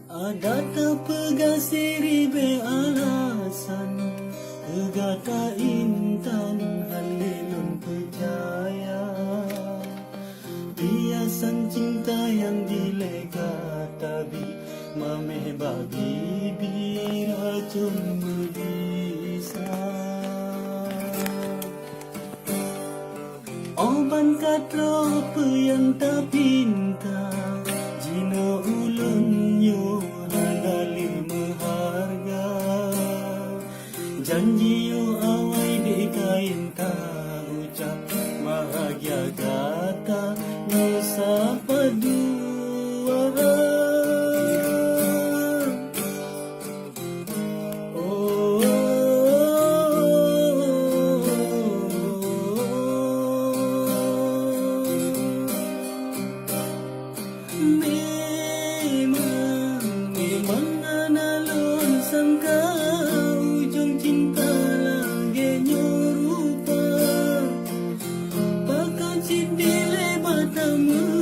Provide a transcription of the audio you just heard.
Ada terpegasiri be alasan Tegata intan halilun percaya Biasan cinta yang dilega tabi Mameh bagi biracun berbisa Oban katrope yang tak pinta Jina ulun yo hangali meharga Janji yo awai di kain tak ucap Bahagia kata nusa padua Memang analon sangka ujung cinta lagi nyorupa Pakai cindile matamu